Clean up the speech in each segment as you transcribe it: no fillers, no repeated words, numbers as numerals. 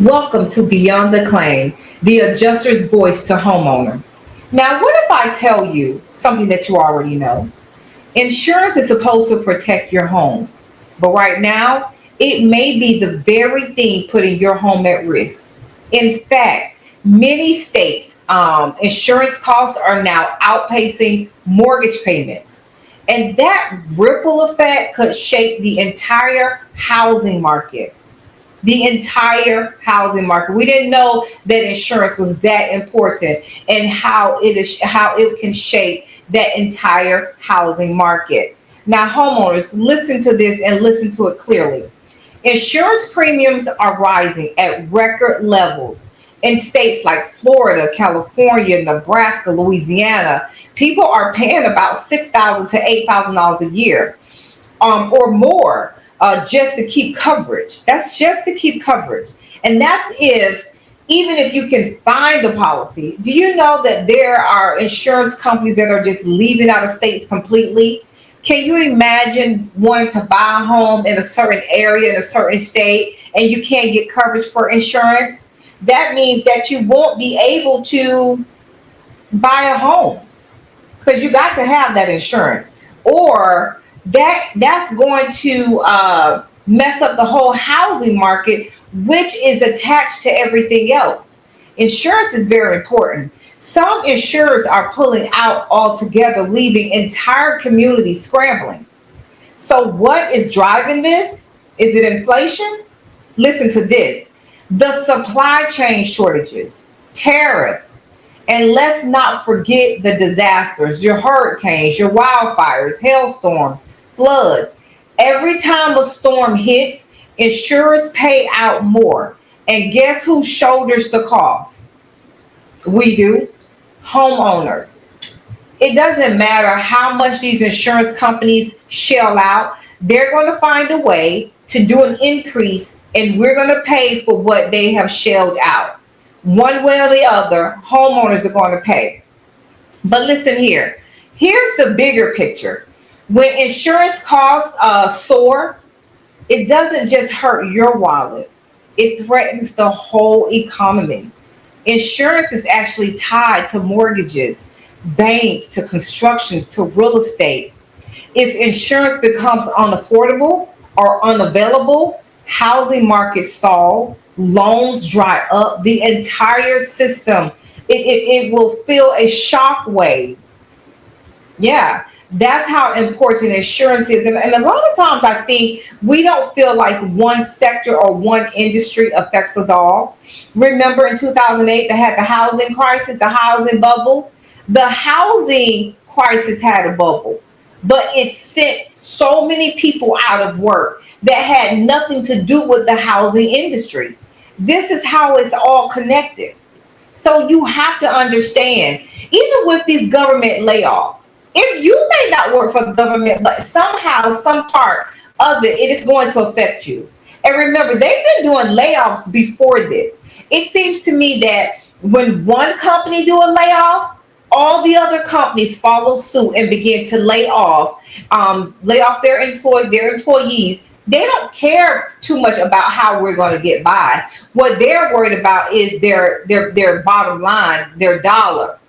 Welcome to Beyond the Claim, the adjuster's voice to homeowner. Now, what if I tell you something that you already know? Insurance is supposed to protect your home, but right now, it may be the very thing putting your home at risk. In fact, many states' insurance costs are now outpacing mortgage payments. And that ripple effect could shape the entire housing market. The entire housing market. We didn't know that insurance was that important and how it can shape that entire housing market. Now, homeowners, listen to this and listen to it clearly. Insurance premiums are rising at record levels in states like Florida, California, Nebraska, Louisiana. People are paying about $6,000 to $8,000 a year or more just to keep coverage. That's just to keep coverage. And that's even if you can find a policy, do you know that there are insurance companies that are just leaving out of states completely? Can you imagine wanting to buy a home in a certain area, in a certain state, and you can't get coverage for insurance? That means that you won't be able to buy a home because you got to have that insurance, or that's going to mess up the whole housing market, which is attached to everything else. Insurance is very important. Some insurers are pulling out altogether, leaving entire communities scrambling. So what is driving this? Is it inflation? Listen to this. The supply chain shortages, tariffs, and let's not forget the disasters, your hurricanes, your wildfires, hailstorms, floods. Every time a storm hits, insurers pay out more. And guess who shoulders the cost? We do, homeowners. It doesn't matter how much these insurance companies shell out, they're going to find a way to do an increase, and we're going to pay for what they have shelled out. One way or the other, homeowners are going to pay. But listen here. Here's the bigger picture. When insurance costs soar, it doesn't just hurt your wallet. It threatens the whole economy. Insurance is actually tied to mortgages, banks, to constructions, to real estate. If insurance becomes unaffordable or unavailable, housing markets stall, loans dry up, the entire system, it will feel a shock wave. Yeah, that's how important insurance is. And a lot of times I think we don't feel like one sector or one industry affects us all. Remember in 2008, they had the housing crisis, the housing bubble. The housing crisis had a bubble, but it sent so many people out of work that had nothing to do with the housing industry. This is how it's all connected. So you have to understand, even with these government layoffs, if you may not work for the government, but somehow, some part of it is going to affect you. And remember, they've been doing layoffs before this. It seems to me that when one company do a layoff, all the other companies follow suit and begin to lay off their employees. They don't care too much about how we're going to get by. What they're worried about is their bottom line, their dollar.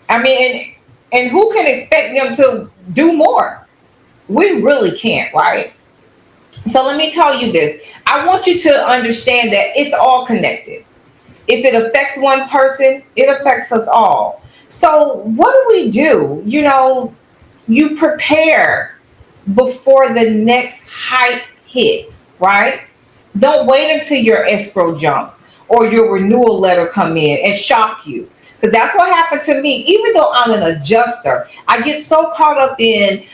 I mean, and who can expect them to do more? We really can't, right? So let me tell you this. I want you to understand that it's all connected. If it affects one person, it affects us all. So what do we do? You prepare before the next hike hits, right? Don't wait until your escrow jumps or your renewal letter come in and shock you. Because that's what happened to me. Even though I'm an adjuster, I get so caught up in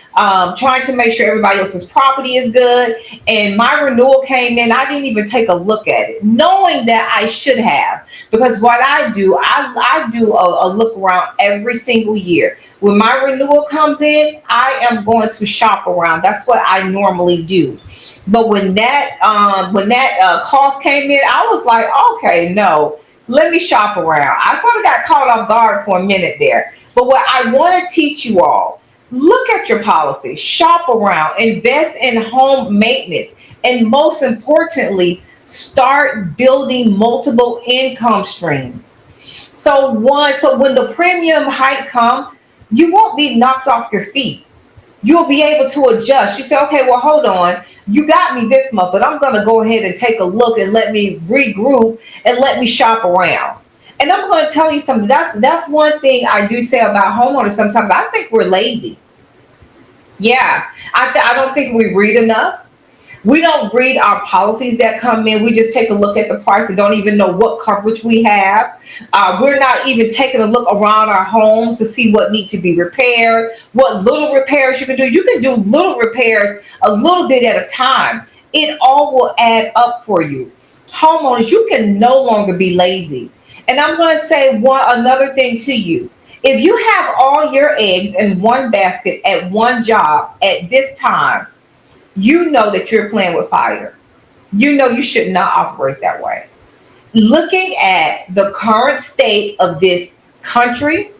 trying to make sure everybody else's property is good. And my renewal came in, I didn't even take a look at it, knowing that I should have. Because what I do a look around every single year. When my renewal comes in, I am going to shop around. That's what I normally do. But when that cost came in, I was like, okay, no. Let me shop around. I sort of got caught off guard for a minute there. But what I want to teach you all, look at your policy, shop around, invest in home maintenance, and most importantly, Start building multiple income streams. So when the premium hike come, you won't be knocked off your feet. You'll be able to adjust. You say, okay, well, hold on. You got me this month, but I'm going to go ahead and take a look and let me regroup and let me shop around. And I'm going to tell you something. That's one thing I do say about homeowners. Sometimes I think we're lazy. Yeah, I don't think we read enough. We don't read our policies that come in. We just take a look at the price and don't even know what coverage we have. We're not even taking a look around our homes to see what needs to be repaired, what little repairs you can do. You can do little repairs a little bit at a time. It all will add up for you. Homeowners, you can no longer be lazy. And I'm going to say another thing to you. If you have all your eggs in one basket at one job at this time, you know that you're playing with fire. You know you should not operate that way. Looking at the current state of this country,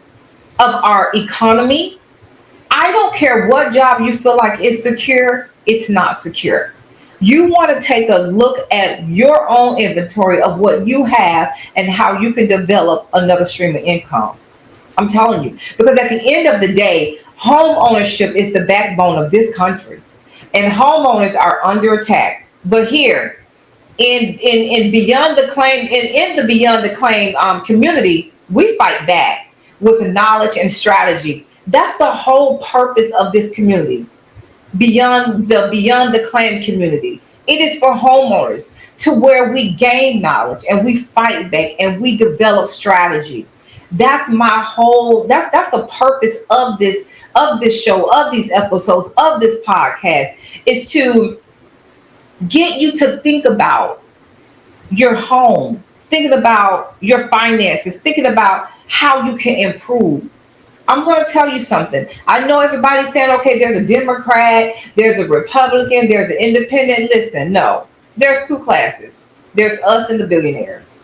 of our economy, I don't care what job you feel like is secure, it's not secure. You want to take a look at your own inventory of what you have and how you can develop another stream of income. I'm telling you, because at the end of the day, home ownership is the backbone of this country, and homeowners are under attack. But here, in beyond the claim, in the beyond the claim community, we fight back with knowledge and strategy. That's the whole purpose of this community. Beyond the claim community, it is for homeowners to where we gain knowledge and we fight back and we develop strategy. That's the purpose of this show, of these episodes, of this podcast, is to get you to think about your home, thinking about your finances, thinking about how you can improve. I'm going to tell you something. I know everybody's saying, okay, there's a Democrat, there's a Republican, there's an independent. Listen, no, there's two classes. There's us and the billionaires.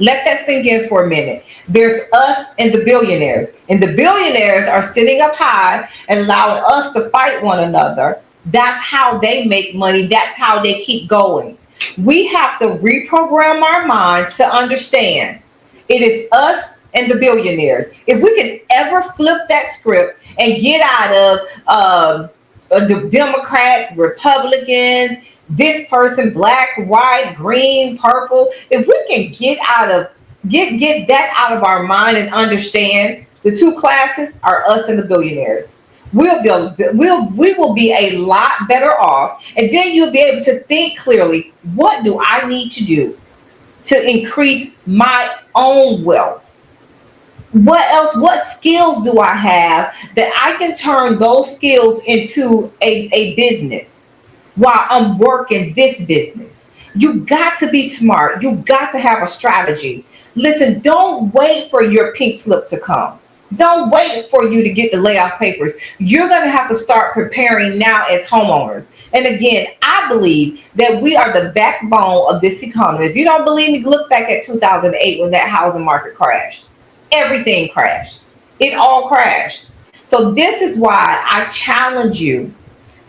Let that sink in for a minute. There's us and the billionaires. And the billionaires are sitting up high and allowing us to fight one another. That's how they make money. That's how they keep going. We have to reprogram our minds to understand it is us and the billionaires. If we can ever flip that script and get out of the Democrats, Republicans, this person, black, white, green, purple, if we can get that out of our mind and understand the two classes are us and the billionaires, we will be a lot better off. And then you'll be able to think clearly, what do I need to do to increase my own wealth? What else? What skills do I have that I can turn those skills into a business while I'm working this business? You got to be smart. You got to have a strategy. Listen, don't wait for your pink slip to come. Don't wait for you to get the layoff papers. You're going to have to start preparing now as homeowners. And again, I believe that we are the backbone of this economy. If you don't believe me, look back at 2008 when that housing market crashed. Everything crashed. It all crashed. So this is why I challenge you.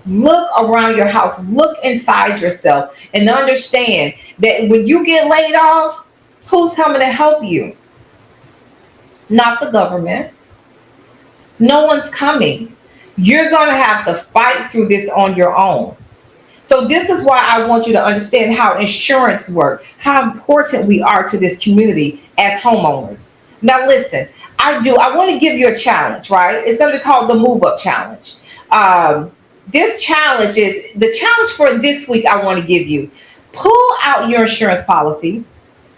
Look around your house, look inside yourself, and understand that when you get laid off, who's coming to help you? Not the government. No one's coming. You're going to have to fight through this on your own. So this is why I want you to understand how insurance works, how important we are to this community as homeowners. Now listen, I want to give you a challenge, right? It's going to be called the Move Up Challenge. This challenge is the challenge for this week. I want to give you, pull out your insurance policy,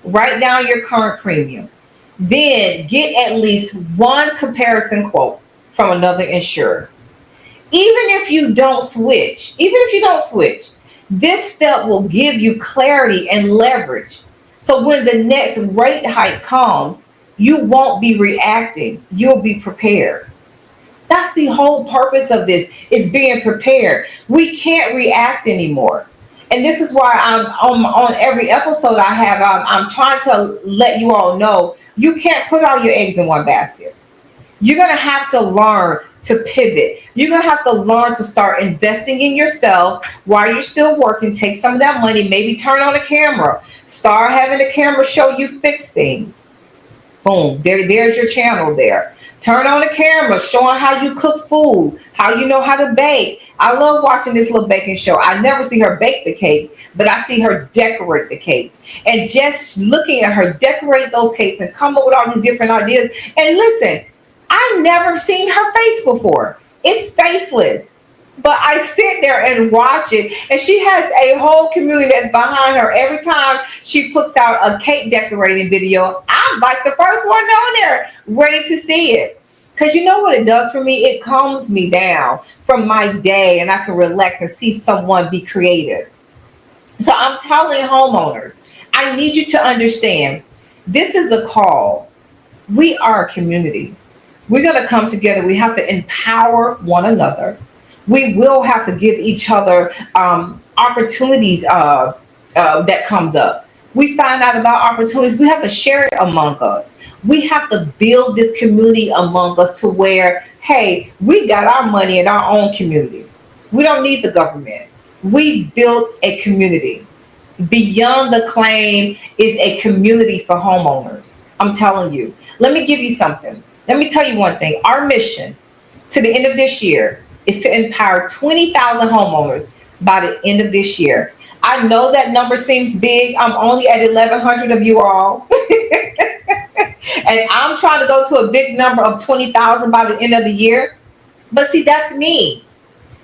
write down your current premium, then get at least one comparison quote from another insurer. Even if you don't switch, this step will give you clarity and leverage. So when the next rate hike comes, you won't be reacting. You'll be prepared. That's the whole purpose of this, is being prepared. We can't react anymore. And this is why I'm on every episode I have, I'm trying to let you all know you can't put all your eggs in one basket. You're going to have to learn to pivot. You're going to have to learn to start investing in yourself while you're still working. Take some of that money, maybe turn on a camera, start having a camera show you fix things. Boom, there's your channel there. Turn on the camera, showing how you cook food, how you know how to bake. I love watching this little baking show. I never see her bake the cakes, but I see her decorate the cakes. And just looking at her decorate those cakes and come up with all these different ideas. And listen, I've never seen her face before. It's faceless. But I sit there and watch it, and she has a whole community that's behind her. Every time she puts out a cake decorating video, I'm like the first one on there, ready to see it. Because you know what it does for me? It calms me down from my day, and I can relax and see someone be creative. So I'm telling homeowners, I need you to understand, this is a call. We are a community. We're going to come together. We have to empower one another. We will have to give each other opportunities that comes up. We find out about opportunities. We have to share it among us. We have to build this community among us to where, hey, we got our money in our own community. We don't need the government. We built a community. Beyond the Claim is a community for homeowners. I'm telling you. Let me give you something. Let me tell you one thing. Our mission to the end of this year is to empower 20,000 homeowners by the end of this year. I know that number seems big. I'm only at 1,100 of you all. And I'm trying to go to a big number of 20,000 by the end of the year. But see, that's me.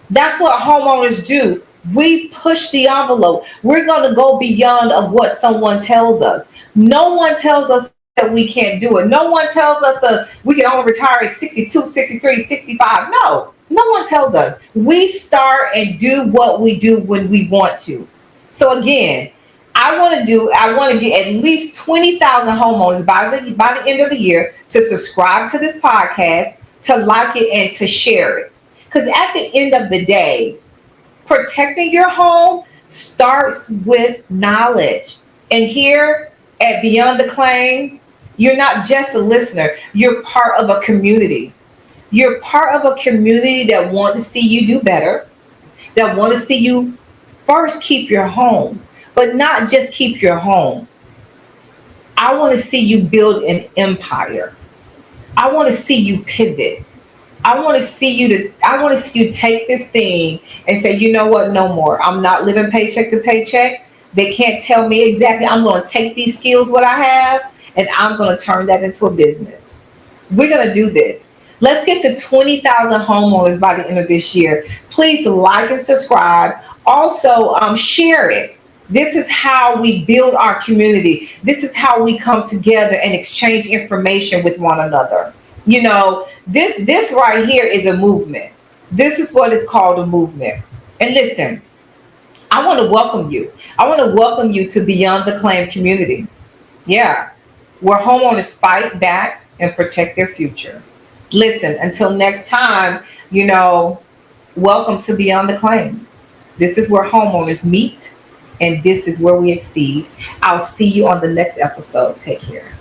That's what homeowners do. We push the envelope. We're going to go beyond of what someone tells us. No one tells us that we can't do it. No one tells us that we can only retire at 62, 63, 65. No one tells us. We start and do what we do when we want to. So again, I want to get at least 20,000 homeowners by the end of the year to subscribe to this podcast, to like it, and to share it. Because at the end of the day, protecting your home starts with knowledge. And here at Beyond the Claim, you're not just a listener. You're part of a community. You're part of a community that want to see you do better, that want to see you first keep your home, but not just keep your home. I want to see you build an empire. I want to see you pivot. I want to see you take this thing and say, you know what, no more. I'm not living paycheck to paycheck. They can't tell me exactly. I'm going to take these skills, what I have, and I'm going to turn that into a business. We're going to do this. Let's get to 20,000 homeowners by the end of this year. Please like and subscribe. Also, share it. This is how we build our community. This is how we come together and exchange information with one another. You know, this right here is a movement. This is what is called a movement. And listen, I want to welcome you. I want to welcome you to Beyond the Claim community. Yeah, where homeowners fight back and protect their future. Listen, until next time, welcome to Beyond the Claim. This is where homeowners meet, and this is where we exceed. I'll see you on the next episode. Take care.